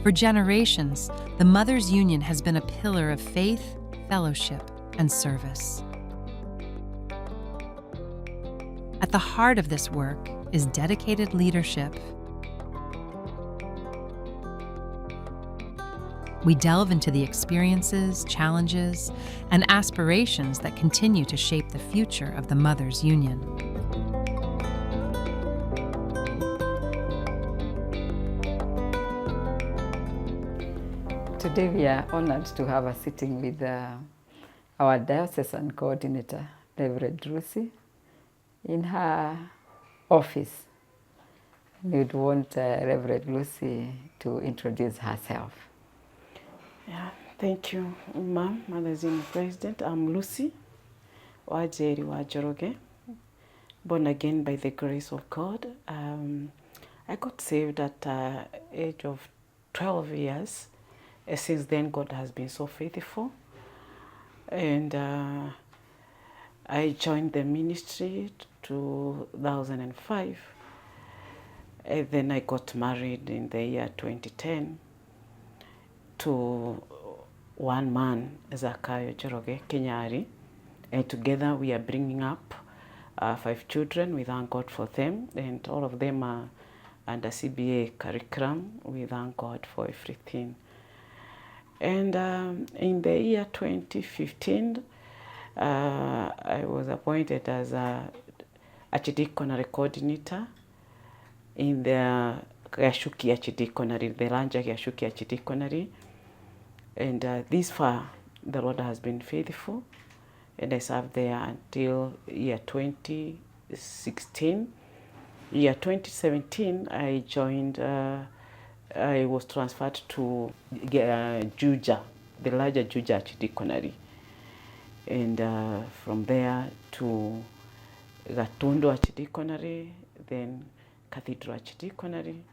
For generations, the Mothers Union has been a pillar of faith, fellowship, and service. At the heart of this work is dedicated leadership. We delve into the experiences, challenges, and aspirations that continue to shape the future of the Mothers Union. Today we are honored to have a sitting with our diocesan coordinator, Reverend Lucy, in her office. We'd want Reverend Lucy to introduce herself. Yeah, thank you, Ma'am, Mothers Union President. I'm Lucy Wajeri wa Njoroge, born again by the grace of God. I got saved at the age of 12 years. Since then, God has been so faithful. And I joined the ministry 2005. And then I got married in the year 2010 to one man, Zakayo Njoroge Kenyari. And together we are bringing up 5 children. We thank God for them. And all of them are under CBA curriculum. We thank God for everything. And in the year 2015, I was appointed as a archdiaconary coordinator in the Gashuki Archdiaconary, the Lanja Gashuki Archdiaconary. And this far, the Lord has been faithful. And I served there until year 2016. Year 2017, I joined I was transferred to Juja, the larger Juja Archdiaconary. And from there to Gatondo Archdiaconary, then Cathedral Archdiaconary,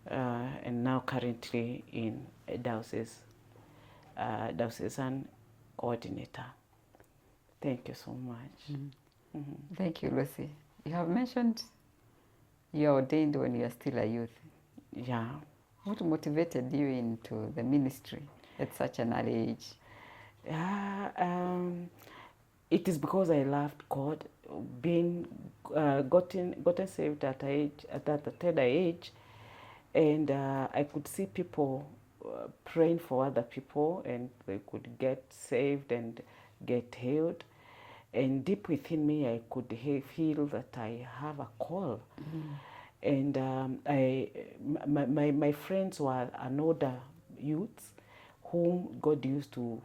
and now currently in a diocesan coordinator. Thank you so much. Mm-hmm. Mm-hmm. Thank you, Lucy. You have mentioned you were ordained when you were still a youth. Yeah. What motivated you into the ministry at such an early age? It is because I loved God, being gotten saved at that tender age, and I could see people praying for other people, and they could get saved and get healed. And deep within me, I could feel that I have a call. Mm-hmm. And my friends were an older youths whom God used to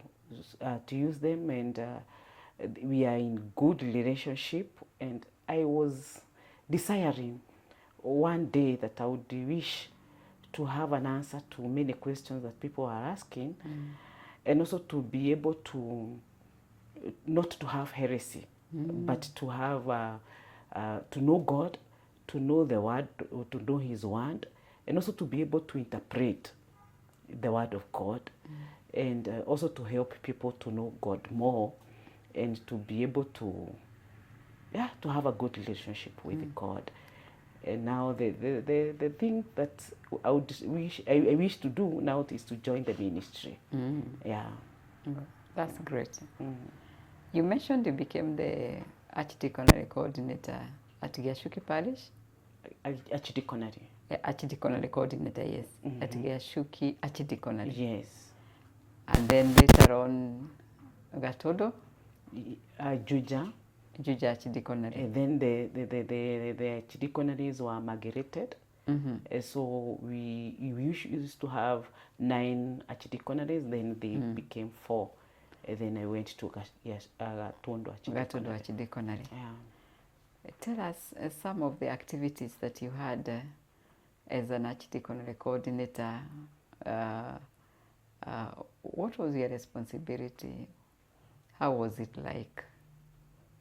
use them, and we are in good relationship. And I was desiring one day that I would wish to have an answer to many questions that people are asking, and also to be able to not to have heresy, but to have to know God, to know the word, or to know his word, and also to be able to interpret the word of God, and also to help people to know God more, and to be able to have a good relationship with God. And now the thing that I wish to do now is to join the ministry. Yeah. That's great. You mentioned you became the archdiaconary coordinator at Gashuki Parish? Archdiaconary. Archdiaconary coordinator, yes. At Gashuki Archdiaconary. Yes. And then later on, Gatodo? Juja. Juja Archdiaconary. And then the archdiaconaries were migrated. So we used to have 9 archdiaconaries, then they became 4. And then I went to Gatondo Archdiaconary. Yeah. Tell us some of the activities that you had as an archdiaconary coordinator. What was your responsibility? How was it like?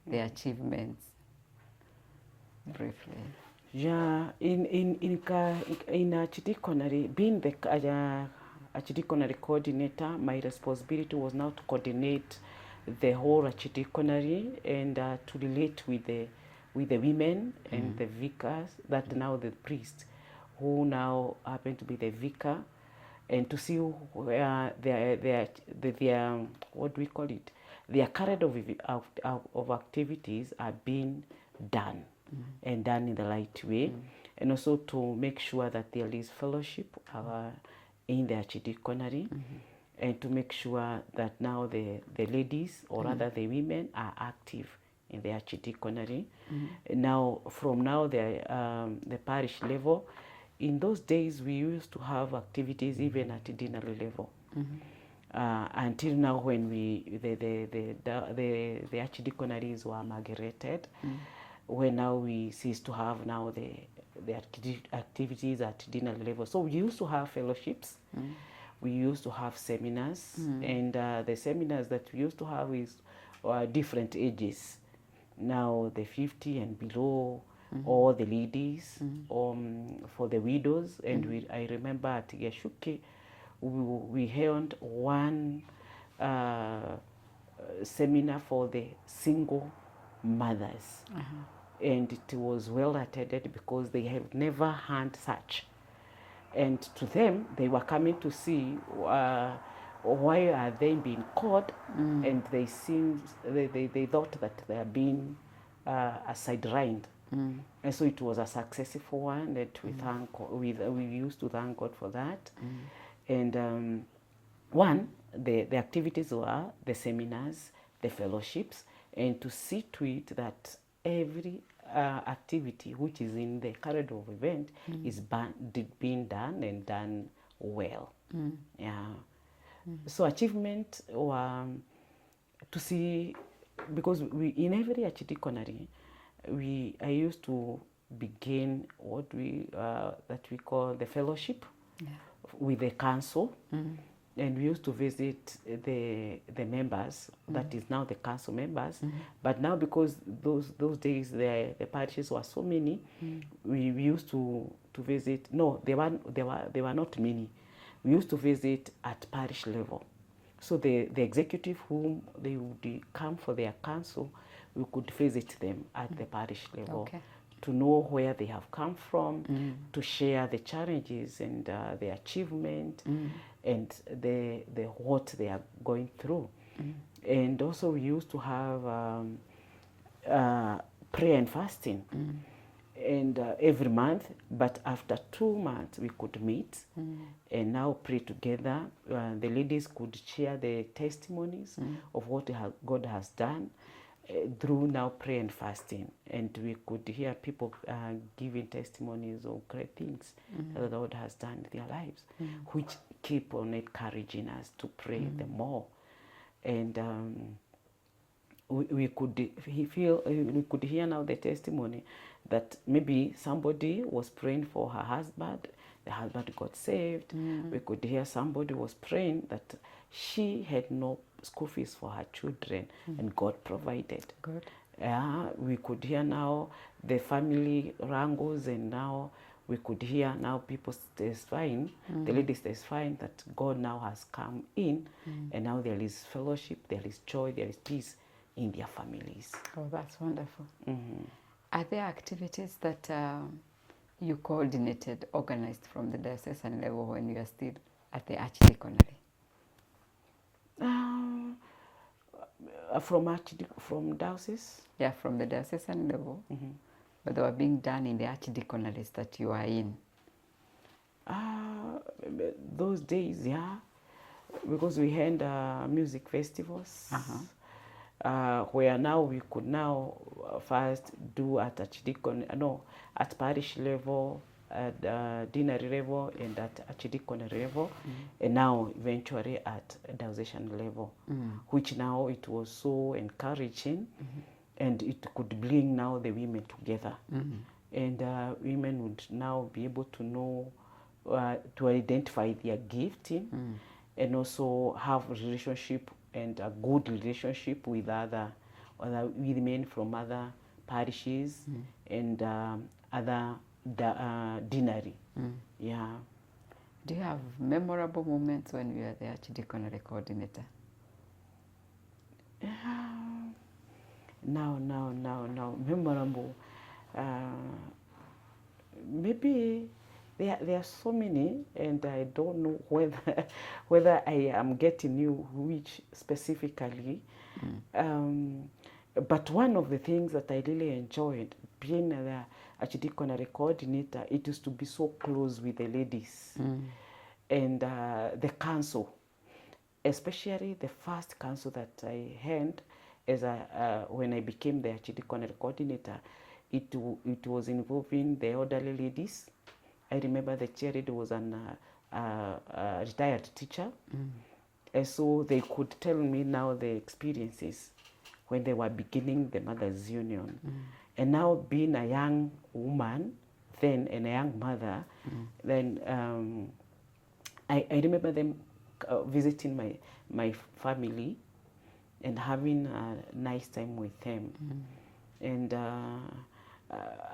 The achievements, briefly. Yeah, in archdiaconary, being the archdiaconary coordinator, my responsibility was now to coordinate the whole archdiaconary and to relate with the women and the vicars, that now the priest, who now happen to be the vicar, and to see where their what do we call it? Their current of activities are being done and done in the right way, and also to make sure that there is fellowship in the archdiaconry, and to make sure that now the ladies, or rather the women, are active in the archdiaconry. Now, from now the parish level, in those days we used to have activities even at deanery level. Until now, when the archdiaconries were migrated, when now we cease to have now the activities at deanery level. So we used to have fellowships, we used to have seminars, and the seminars that we used to have is different ages. Now the 50 and below, or the ladies, for the widows, and I remember at Yashuke, we held one seminar for the single mothers, and it was well attended because they have never had such. And to them, they were coming to see why are they being caught, and they thought that they are being sidelined. And so it was a successful one that we used to thank God for that. And the activities were the seminars, the fellowships, and to see to it that every activity which is in the calendar of event is being done and done well. So achievement, or to see, because we in every archdiaconry, I used to begin what that we call the fellowship with the council, and we used to visit the members, that is now the council members. But now, because those days the parishes were so many, we used to visit. No, they were not many. We used to visit at parish level. So the executive whom they would come for their council, we could visit them at the parish level, to know where they have come from, to share the challenges and the achievement, and the what they are going through. And also we used to have prayer and fasting, and every month. But after 2 months we could meet and now pray together. The ladies could share the testimonies of what God has done through now prayer and fasting, and we could hear people giving testimonies of great things that the Lord has done in their lives, which keep on encouraging us to pray the more. And we could hear now the testimony that maybe somebody was praying for her husband, the husband got saved. We could hear somebody was praying that she had no school fees for her children, and God provided. Good. We could hear now the family wrangles, and now we could hear now people testifying, the ladies testifying that God now has come in, and now there is fellowship, there is joy, there is peace in their families. Oh, that's wonderful. Are there activities that you coordinated, organized from the diocesan level when you are still at the archdiaconry? From diocese? Yeah, from the diocesan level. But they were being done in the archdiaconries that you are in. Those days, yeah, because we had music festivals, where now we could now first do at at parish level, at deanery level, and at archdiaconry level, and now eventually at diocesan level, which now it was so encouraging, and it could bring now the women together, and women would now be able to know, to identify their gifting, and also have relationship, and a good relationship with other women from other parishes and other deanery. Yeah. Do you have memorable moments when you are the archdiaconry coordinator? No, memorable. Maybe there are so many, and I don't know whether I am getting you which specifically. But one of the things that I really enjoyed being the archdiaconary coordinator, it is to be so close with the ladies and the council, especially the first council that I had as when I became the archdiaconary coordinator. It was involving the elderly ladies. I remember the chair leader was a retired teacher, and so they could tell me now the experiences when they were beginning the Mothers Union. And now being a young woman then and a young mother, then I remember them visiting my family and having a nice time with them. And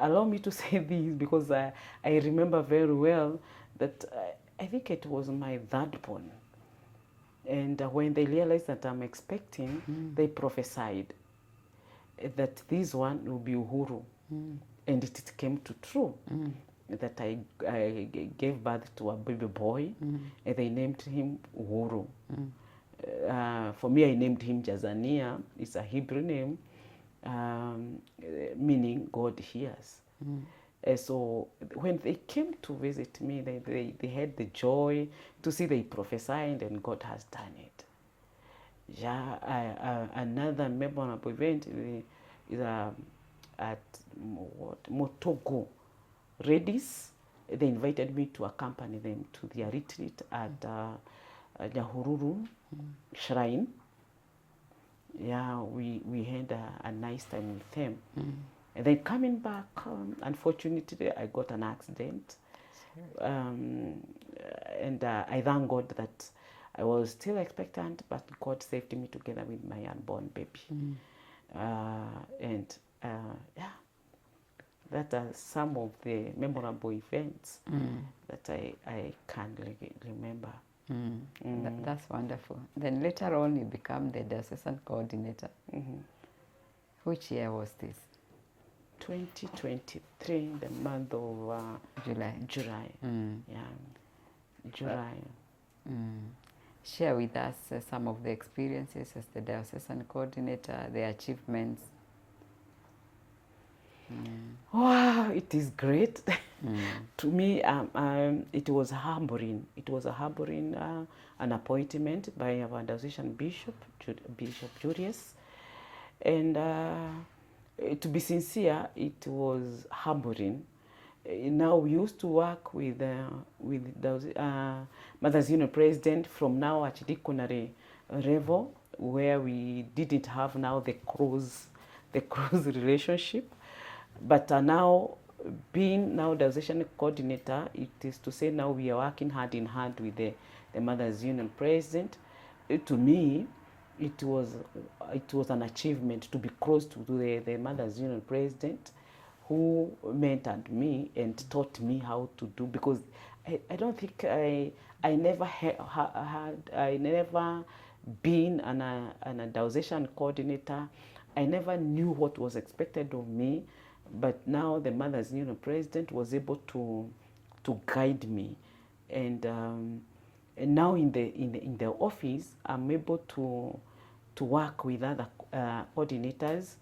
allow me to say this because I remember very well that I think it was my third born. And when they realized that I'm expecting, they prophesied that this one will be Uhuru. And it came to true that I gave birth to a baby boy, and they named him Uhuru. For me, I named him Jazania. It's a Hebrew name, meaning God hears. So when they came to visit me, they had the joy to see they prophesied and God has done it. Yeah, another memorable event is at Motogo Rallies. They invited me to accompany them to their retreat at Nyahururu Shrine. Yeah, we had a nice time with them. And then coming back, unfortunately, I got an accident. And I thank God that I was still expectant, but God saved me together with my unborn baby. Yeah, that are some of the memorable events that I can remember. That's wonderful. Then later on, you become the diocesan coordinator. Which year was this? 2023, the month of July. Yeah, July. Share with us some of the experiences as the diocesan coordinator, the achievements. Wow, it is great. To me, it was humbling. It was a humbling an appointment by our diocesan bishop, Bishop Julius. And to be sincere, it was humbling. Now we used to work with the Mothers Union president from now archdiaconary level, where we didn't have now the close relationship, but now being now diocesan coordinator, it is to say now we are working hand in hand with the Mothers Union president. To me, it was an achievement to be close to the Mothers Union president, who mentored me and taught me how to do, because I don't think I never I never been a diocesan coordinator. I never knew what was expected of me, but now the Mothers Union president was able to guide me, and now in the office I'm able to work with other coordinators,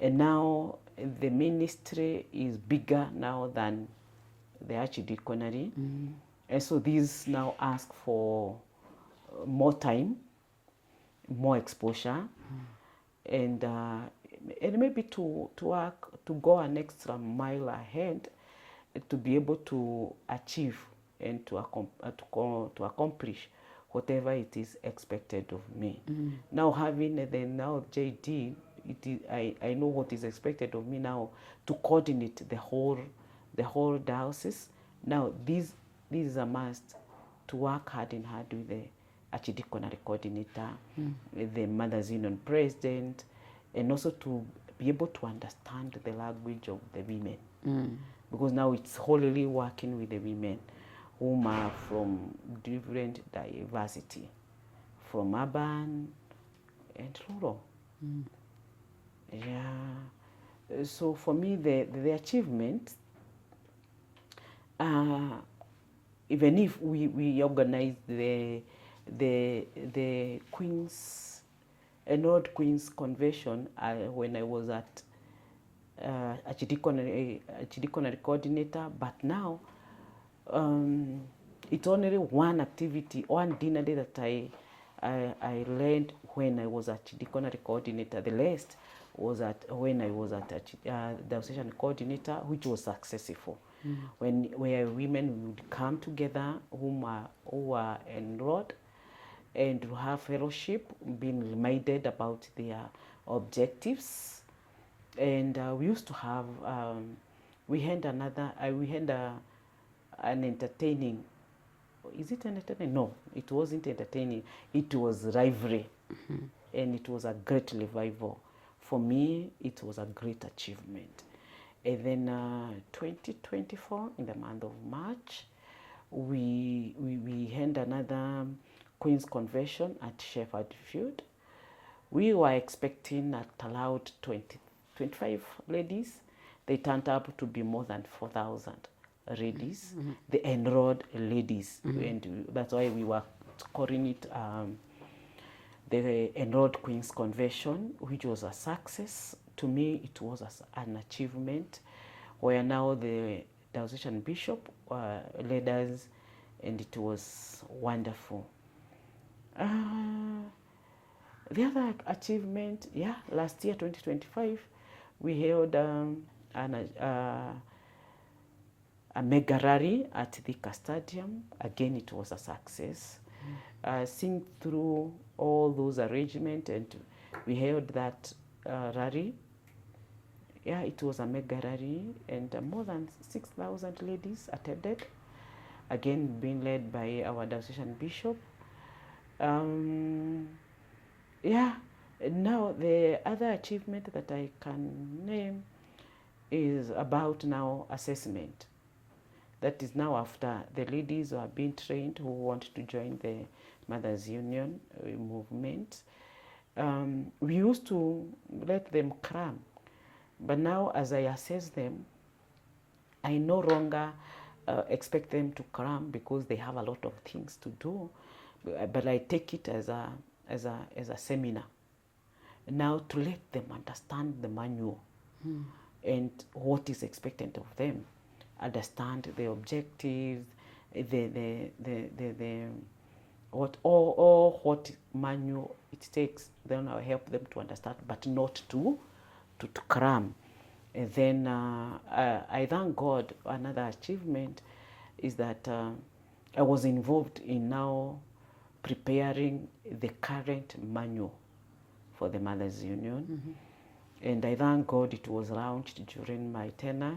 and now the ministry is bigger now than the archdiaconary, and so these now ask for more time, more exposure, and maybe to work, to go an extra mile ahead, to be able to achieve and to accomplish whatever it is expected of me. Now having the now JD, I know what is expected of me now to coordinate the whole diocese. Now this is a must, to work hand in hand with the archdiaconary coordinator, the Mothers Union president, and also to be able to understand the language of the women, because now it's wholly working with the women whom are from different diversity, from urban and rural. Yeah. So for me, the achievement, even if we organized the Queen's Enrolled Queen's Convention when I was at a diaconary coordinator, but now it's only one activity, one dinner day that I learned when I was at diaconary coordinator. The rest was when I was at the association coordinator, which was successful. Where women would come together who are enrolled and to have fellowship, being reminded about their objectives. And we used to have, we had an entertaining, is it entertaining? No, it wasn't entertaining. It was rivalry. And it was a great revival. For me, it was a great achievement. And then 2024, in the month of March, we had another Queen's Convention at Shepherd Field. We were expecting at allowed 25 ladies. They turned up to be more than 4,000 ladies, the enrolled ladies. And that's why we were calling it the Enrolled Queen's Convention, which was a success. To me, it was an achievement, where now the association bishop led us, and it was wonderful. The other achievement, last year, 2025, we held a mega rally at the Stadium. Again, it was a success. Seeing through all those arrangements, and we held that rally. It was a mega rally, and more than 6,000 ladies attended. Again, being led by our diocesan bishop. Now the other achievement that I can name is about now assessment. That is now after the ladies are being trained who want to join the Mothers Union movement. We used to let them cram, but now as I assess them, I no longer expect them to cram because they have a lot of things to do, but I take it as a seminar. Now to let them understand the manual and what is expected of them, understand the objectives, what manual it takes. Then I'll help them to understand, but not to cram. And then I thank God. Another achievement is that I was involved in now preparing the current manual for the Mothers Union. And I thank God it was launched during my tenure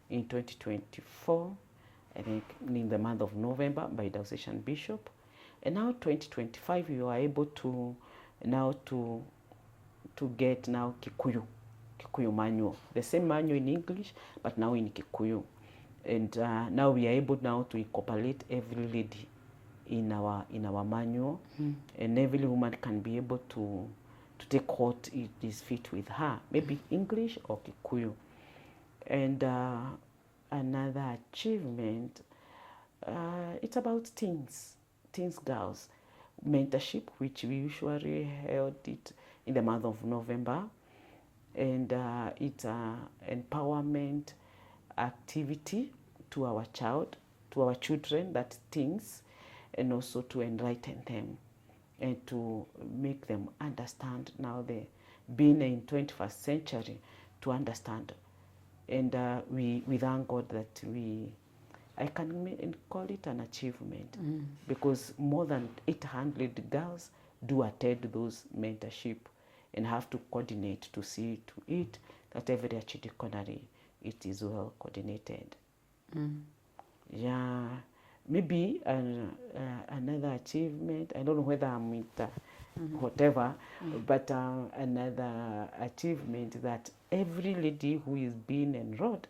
in 2024, I think in the month of November, by the Association Bishop. And now 2025, we were able to get now Kikuyu manual, the same manual in English, but now in Kikuyu. And now we are able now to incorporate every lady in our manual, and every woman can be able to take what is fit with her, maybe English or Kikuyu. And another achievement, it's about teens, girls mentorship, which we usually held it in the month of November, and it's an empowerment activity to our children, that teens, and also to enlighten them and to make them understand now the being in 21st century, to understand. And we thank God that I can call it an achievement, because more than 800 girls do attend those mentorship and have to coordinate to see to it that every archdiaconry it is well coordinated. Maybe another achievement, I don't know whether I'm with whatever, but another achievement that every lady who is being enrolled,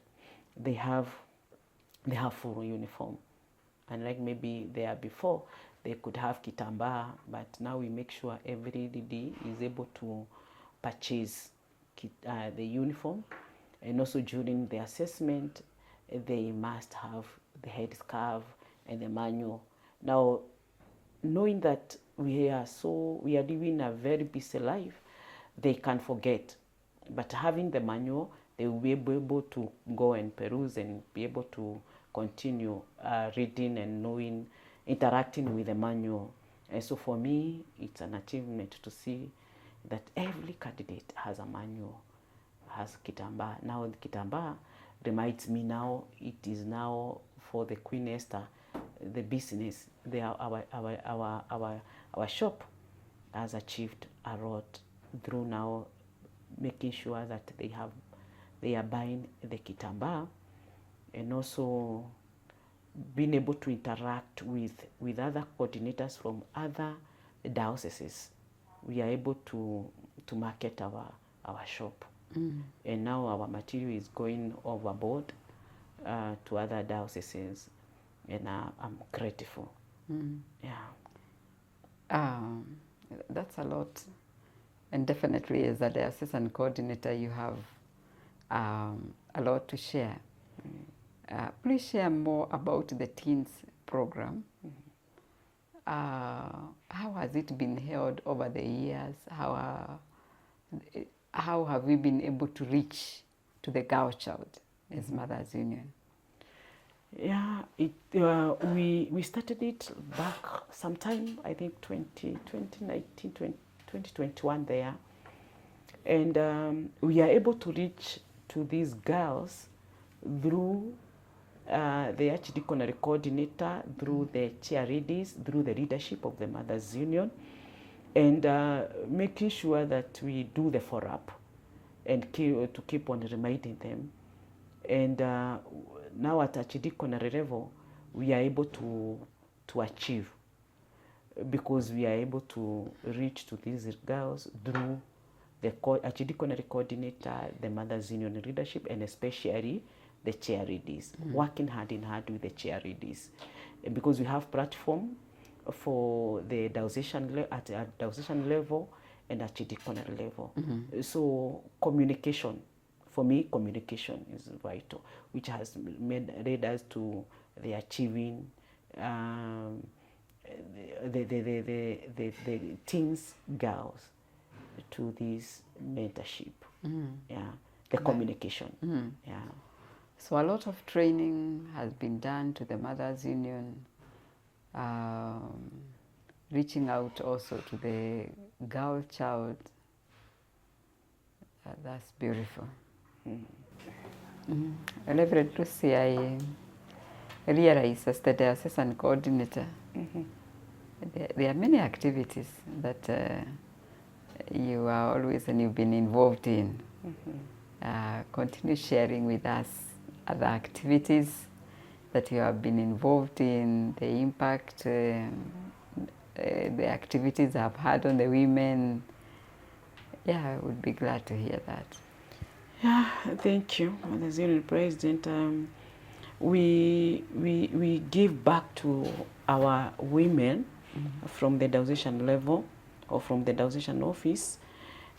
they have full uniform. And like maybe there before, they could have kitambaa, but now we make sure every lady is able to purchase the uniform. And also during the assessment, they must have the headscarf and the manual. Now, knowing that we are living a very busy life, they can forget. But having the manual, they will be able to go and peruse and be able to continue reading and knowing, interacting with the manual. And so for me, it's an achievement to see that every candidate has a manual, has kitambaa. Now the kitambaa reminds me now, it is now for the Queen Esther, the business. Our shop has achieved a lot through now making sure that they are buying the kitambaa, and also being able to interact with other coordinators from other dioceses. We are able to market our shop. And now our material is going overboard to other dioceses, and I'm grateful. Yeah. That's a lot. And definitely as a diocesan coordinator, you have a lot to share. Please share more about the teens program. How has it been held over the years? How have we been able to reach to the girl child as Mothers Union? Yeah, we started it back sometime, I think 2019, 2021 there. And we are able to reach to these girls through the archdeaconry coordinator, through the charities, through the leadership of the Mothers Union, and making sure that we do the follow-up and to keep on reminding them. And now at archdeaconry level, we are able to achieve, because we are able to reach to these girls through the archdeaconry coordinator, the Mothers Union leadership, and especially the charities, working hand in hand with the charities, because we have platform for the diocesan at diocesan level and archdeaconry level. So communication, for me, communication is vital, which has led us to the achieving the teens girls to this mentorship. Yeah, the communication. Yeah. So a lot of training has been done to the Mothers Union, reaching out also to the girl child. That's beautiful. Reverend Lucy, I realize as the diocesan coordinator, there are many activities that you are always and you've been involved in. Continue sharing with us other activities that you have been involved in, the impact the activities have had on the women. Yeah, I would be glad to hear that. Yeah, thank you, Mothers Union President. We give back to our women from the diocesan level or from the diocesan office.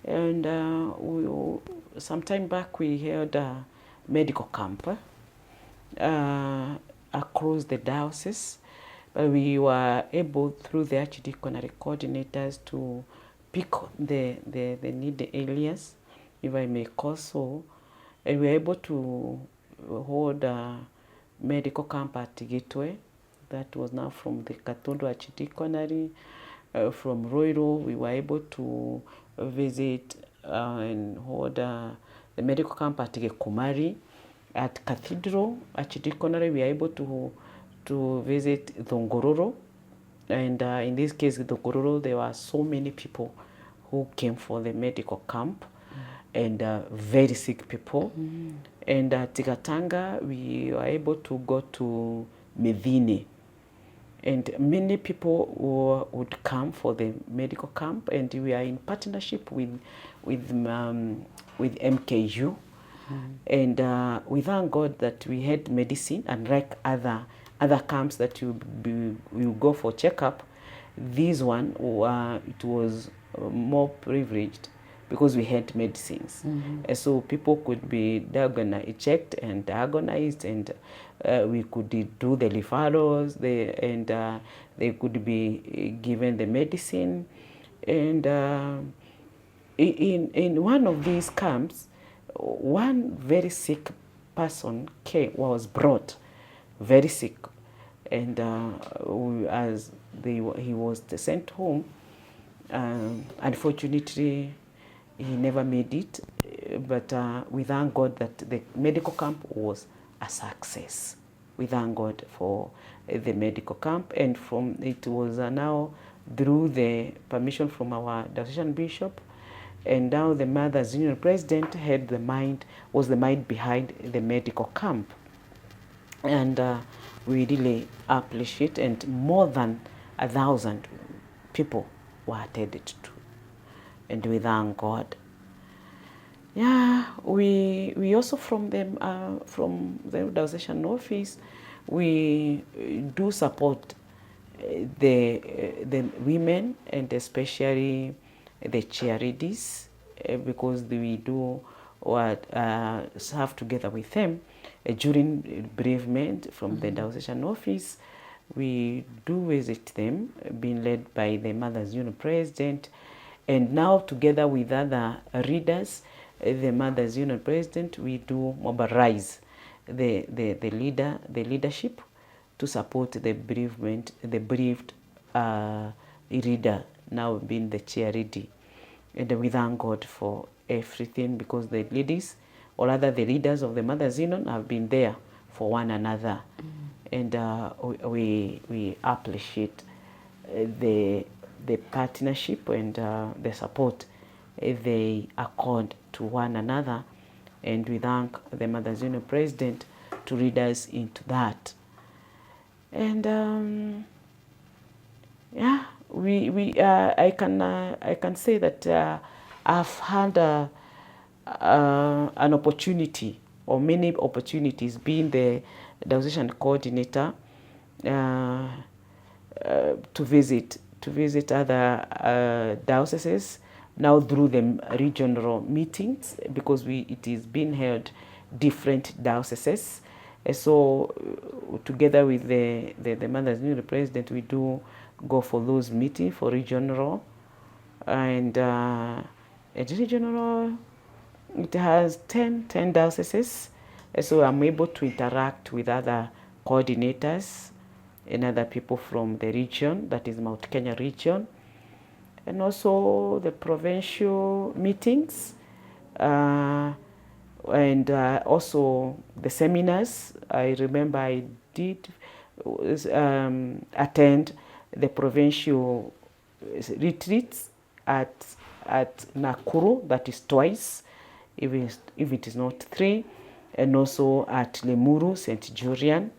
And some time back we held a medical camp across the diocese. But we were able, through the archdeaconry coordinators, to pick the needy areas, if I may call so. And we were able to hold a medical camp at Gateway. That was now from the Katondo Archdeaconry. From Roiro, we were able to visit and hold the medical camp at Gekumari. At Cathedral Archdeaconry, we were able to visit Dhongororo. And in this case, Dhongororo, there were so many people who came for the medical camp, and very sick people. And at Tigatanga, we were able to go to Medine. And many people would come for the medical camp, and we are in partnership with MKU. And we thank God that we had medicine, unlike other camps that you go for checkup. This one, it was more privileged because we had medicines. And so people could be checked and diagnosed, and we could do the referrals, and they could be given the medicine. And in one of these camps, one very sick person was brought, very sick, and he was sent home. Unfortunately, he never made it, but we thank God that the medical camp was a success. We thank God for the medical camp, and from it was now through the permission from our diocesan bishop, and now the Mothers Union president was the mind behind the medical camp. And we really appreciate, and more than 1,000 people were attended to, and we thank God. Yeah, we also from the diocesan office, we do support the women, and especially the charities, because we do serve together with them during bereavement from the diocesan office. We do visit them, being led by the Mothers Union president, and now together with other readers, the Mothers Union president, we do mobilize the leadership to support the bereaved reader, now being the charity. And we thank God for everything, because the ladies, or rather the leaders of the Mothers Union, have been there for one another. And we appreciate the partnership and the support they accord to one another, and we thank the Mothers Union president to lead us into that. And yeah, I can say that I've had an opportunity, or many opportunities, being the diocesan coordinator, to visit other dioceses, now through the regional meetings, because it is being held different dioceses. And so together with the Mothers Union president, we do go for those meetings for regional, and regional, it has 10 dioceses. And so I'm able to interact with other coordinators and other people from the region, that is Mount Kenya region, and also the provincial meetings, and also the seminars. I remember I did attend the provincial retreats at Nakuru, that is twice, if it is not 3, and also at Lemuru, St. Julian.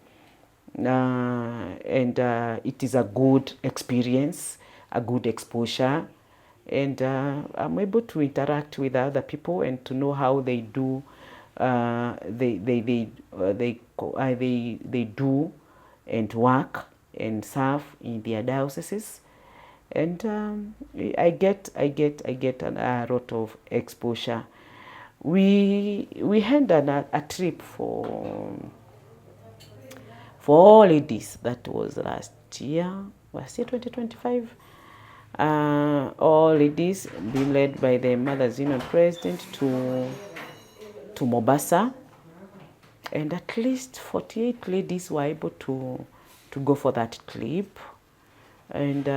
And it is a good experience, a good exposure, and I'm able to interact with other people and to know how they do. They do and work and serve in their dioceses, and I get a lot of exposure. We had a trip for holidays. That was last year 2025. All ladies being led by the Mothers Union president to Mombasa, and at least 48 ladies were able to go for that trip. And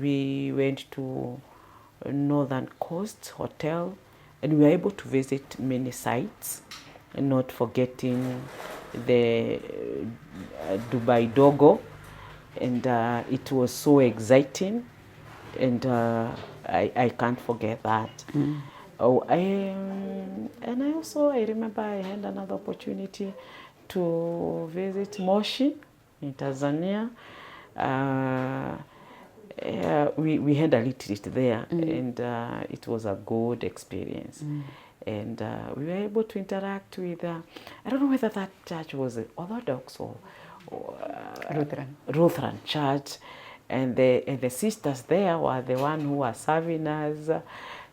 we went to Northern Coast Hotel, and we were able to visit many sites, and not forgetting the Dubai Dogo, and it was so exciting, and I can't forget that. And I remember I had another opportunity to visit Moshi in Tanzania. We had a retreat there, and it was a good experience. And we were able to interact with, I don't know whether that church was Orthodox or Lutheran church, and the sisters there were the one who were serving us,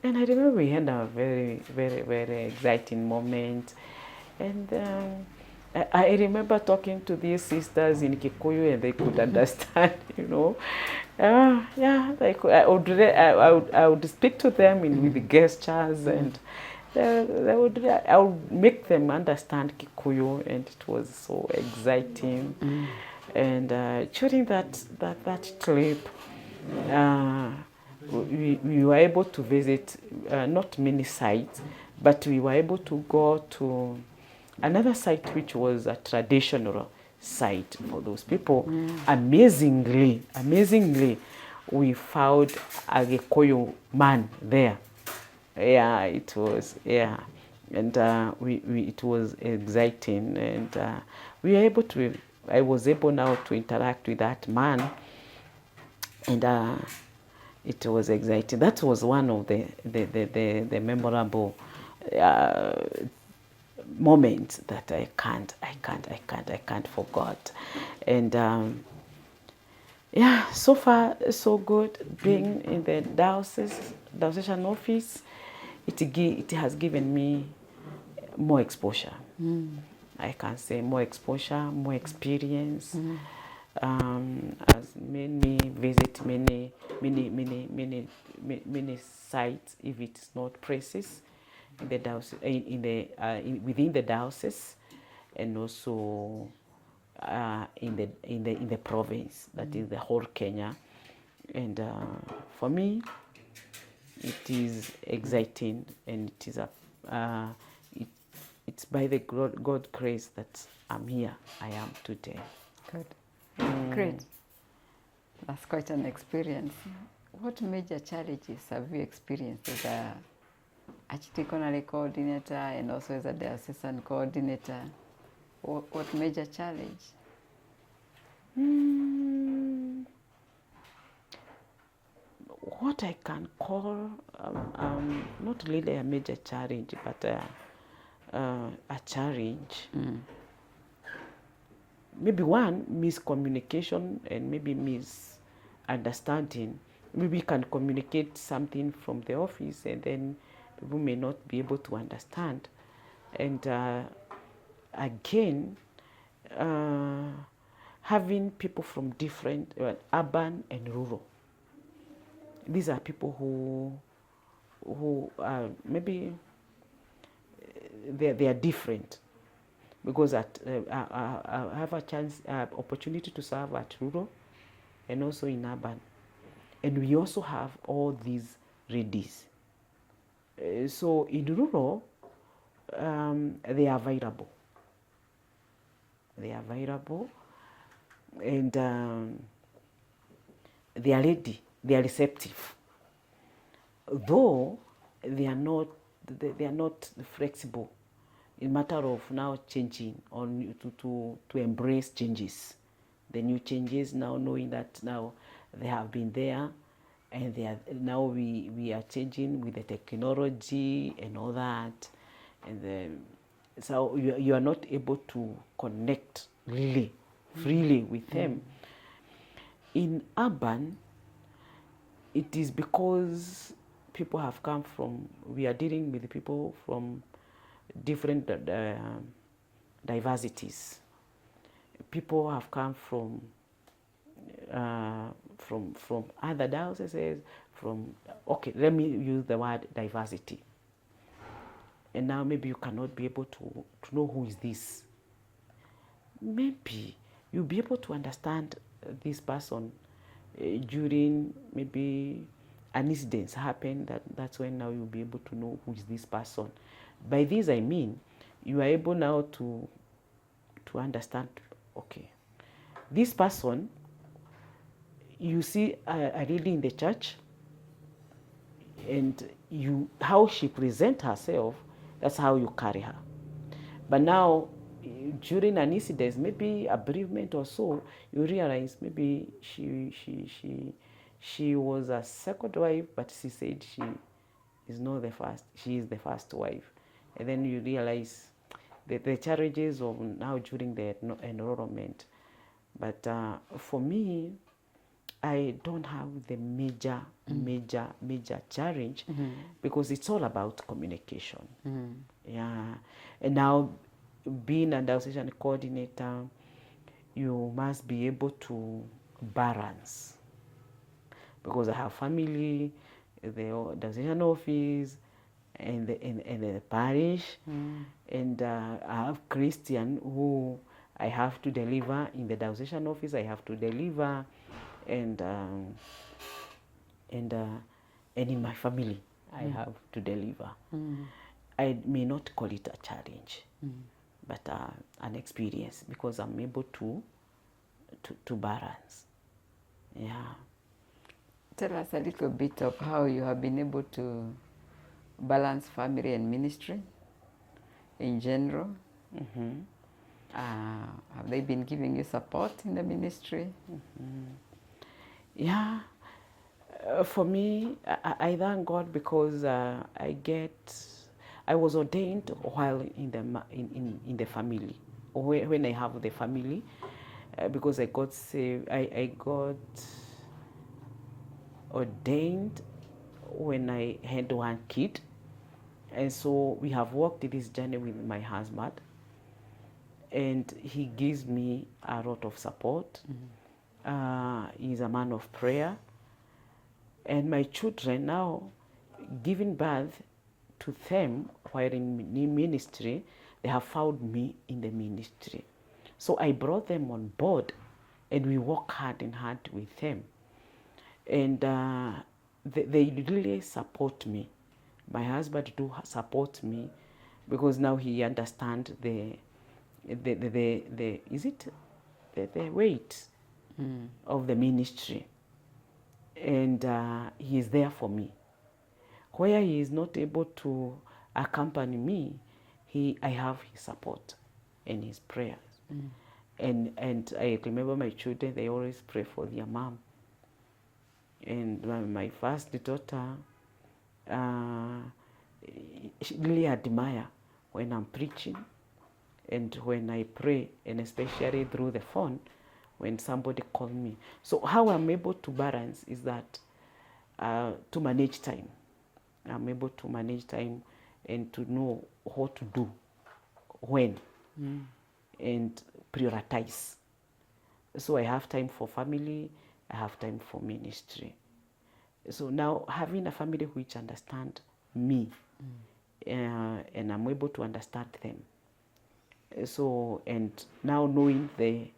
And I remember we had a very, very, very exciting moment. And I remember talking to these sisters in Kikuyu, and they could understand, you know. Yeah, I would speak to them with the gestures, and I would make them understand Kikuyu, and it was so exciting. And during that trip, we were able to visit not many sites, but we were able to go to another site which was a traditional site for those people. Amazingly, we found a Gikuyu man there. Yeah, it was, yeah. And it was exciting, and we were able to, I was able now to interact with that man, and it was exciting. That was one of the memorable moments that I can't forget. And yeah, so far so good. Being in the diocesan office, it has given me more exposure. I can say more exposure, more experience. Has made me visit many sites, if it's not places, in the diocese, within the diocese, and also in the province, that is the whole Kenya. And for me, it is exciting, and it is it's by the God grace that I'm here. I am today. Good. Great. That's quite an experience. What major challenges have you experienced as a archdiaconal coordinator and also as a diocesan coordinator? What major challenge? What I can call not really a major challenge, but a challenge. Maybe one, miscommunication and maybe misunderstanding. Maybe we can communicate something from the office, and then people may not be able to understand. And again, having people from different urban and rural. These are people who maybe they are different, because I have a chance, opportunity to serve at rural and also in urban, and we also have all these readies. So in rural, they are available. They are available, and they are ready. They are receptive, though they are not flexible in matter of now changing or to embrace changes, the new changes, now knowing that now they have been there, and they are now we are changing with the technology and all that, and so you are not able to connect really freely with them. In urban, it is because people have come from, we are dealing with people from different diversities. People have come from other dioceses, okay, let me use the word diversity. And now maybe you cannot be able to know who is this. Maybe you'll be able to understand this person during maybe an incident happened, that's when now you'll be able to know who is this person. By this I mean you are able now to understand, okay, this person you see a lady in the church, and how she presents herself, that's how you carry her. But now during an incident, maybe a bereavement or so, you realize maybe she was a second wife, but she said she is not the first. She is the first wife, and then you realize the challenges of now during the enrollment. But for me, I don't have the major challenge because it's all about communication. Yeah, and now being a diocesan coordinator, you must be able to balance, because I have family, the diocesan office, and the parish, and I have Christian who I have to deliver in the diocesan office. I have to deliver, and in my family I have to deliver. I may not call it a challenge, but an experience, because I'm able to balance. Yeah. Tell us a little bit of how you have been able to balance family and ministry in general. Have they been giving you support in the ministry? Yeah, for me, I thank God, because I was ordained while in the family, when I have the family, because I got saved. I got ordained when I had one kid, and so we have walked this journey with my husband, and he gives me a lot of support. He's a man of prayer, and my children now, giving birth to them while in ministry, they have found me in the ministry. So I brought them on board, and we work hand in hand with them, and they really support me. My husband do support me, because now he understands the weight of the ministry, and he is there for me. Where he is not able to accompany me, I have his support and his prayers. And I remember my children, they always pray for their mom. And my first daughter, she really admire when I'm preaching and when I pray, and especially through the phone when somebody calls me. So how I'm able to balance is that to manage time. I'm able to manage time and to know what to do, when, and prioritize. So I have time for family, I have time for ministry. So now having a family which understands me, and I'm able to understand them. So, and now knowing the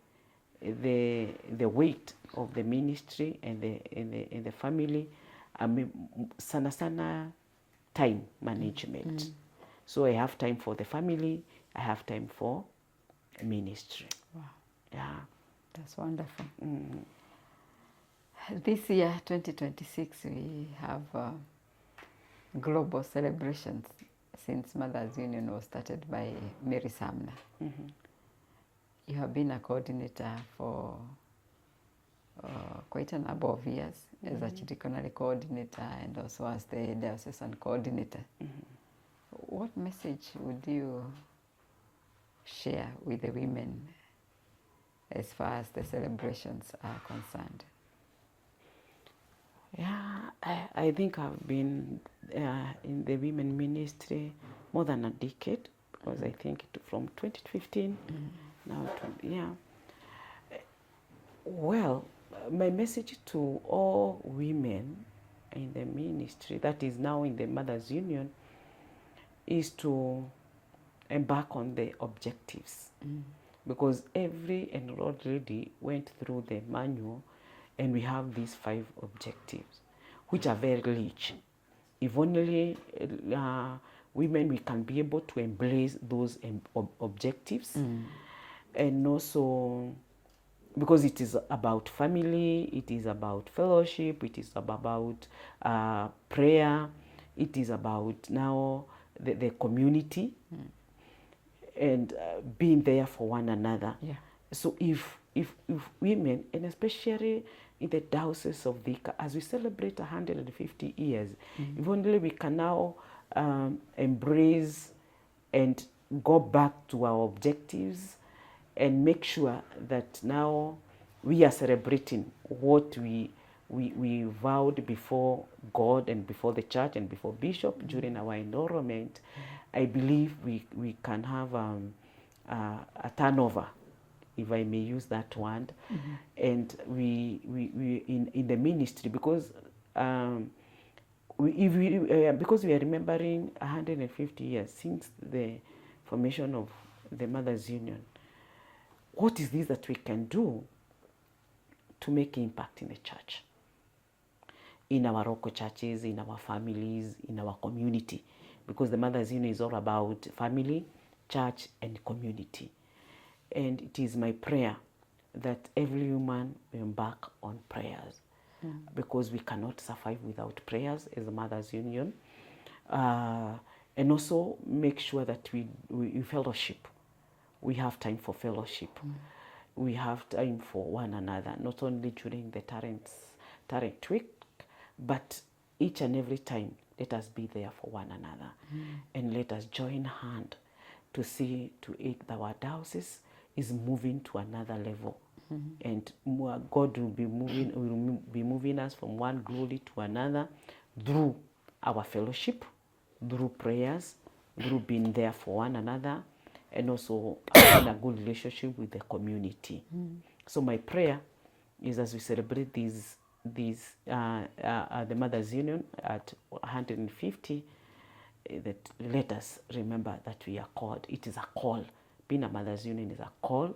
weight of the ministry and the family, sana time management. So I have time for the family, I have time for ministry. Wow. Yeah. That's wonderful. This year, 2026, we have global celebrations since Mothers Union was started by Mary Sumner. You have been a coordinator for quite a number of years as a diaconal coordinator and also as the diocesan coordinator. What message would you share with the women as far as the celebrations are concerned? Yeah, I think I've been in the women ministry more than a decade, because I think from 2015 now to, yeah. Well, my message to all women in the ministry that is now in the Mothers Union is to embark on the objectives, because every enrolled lady went through the manual, and we have these 5 objectives, which are very rich. If only women, we can be able to embrace those objectives, and also because it is about family, it is about fellowship, it is about prayer, it is about now the community, and being there for one another. Yeah. So if women, and especially in the Diocese of Thika, as we celebrate 150 years, if only we can now embrace and go back to our objectives and make sure that now we are celebrating what we vowed before God and before the church and before Bishop during our enrollment. I believe we can have a turnover, if I may use that word, and we in the ministry, because because we are remembering 150 years since the formation of the Mothers Union. What is this that we can do to make impact in the church, in our local churches, in our families, in our community? Because the Mothers Union is all about family, church, and community. And it is my prayer that every woman will embark on prayers, because we cannot survive without prayers as a Mothers Union. And also make sure that we fellowship. We have time for fellowship. We have time for one another, not only during the Tarrant week, but each and every time, let us be there for one another. And let us join hand to see to it that our diocese is moving to another level. And God will be moving us from one glory to another through our fellowship, through prayers, through being there for one another, and also having a good relationship with the community. So my prayer is, as we celebrate the Mothers Union at 150, that let us remember that we are called. It is a call. Being a Mothers Union is a call,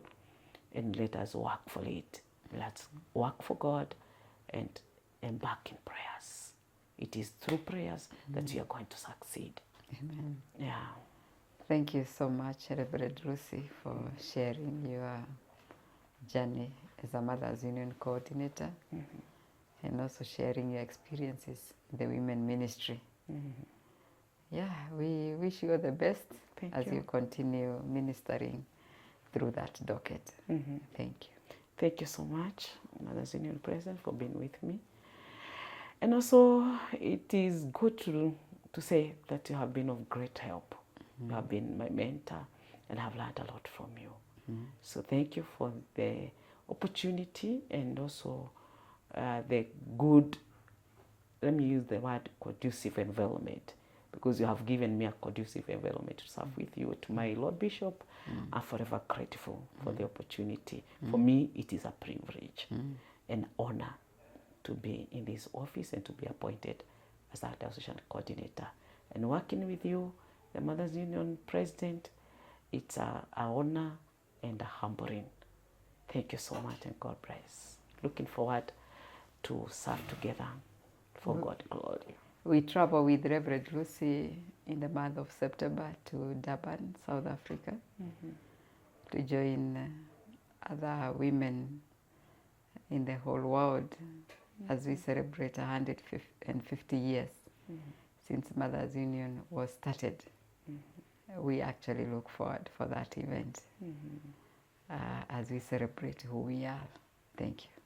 and let us work for it. Let's work for God and embark in prayers. It is through prayers that we are going to succeed. Amen. Yeah. Thank you so much, Reverend Lucy, for sharing your journey as a Mothers Union coordinator, and also sharing your experiences in the women ministry. Yeah, we wish you all the best as you continue ministering through that docket. Thank you. Thank you so much, Mothers Union President, for being with me. And also, it is good to say that you have been of great help. You have been my mentor, and I've learned a lot from you. So thank you for the opportunity, and also the good, let me use the word, conducive environment, because you have given me a conducive environment to serve with you. To my Lord Bishop, I'm forever grateful for the opportunity. For me, it is a privilege and honor to be in this office and to be appointed as a diocesan coordinator. And working with you, the Mothers Union President, it's an honor and a humbling. Thank you so much, and God bless. Looking forward to serve together for God glory. We travel with Reverend Lucy in the month of September to Durban, South Africa, to join other women in the whole world as we celebrate 150 years since Mothers Union was started. We actually look forward for that event as we celebrate who we are. Thank you.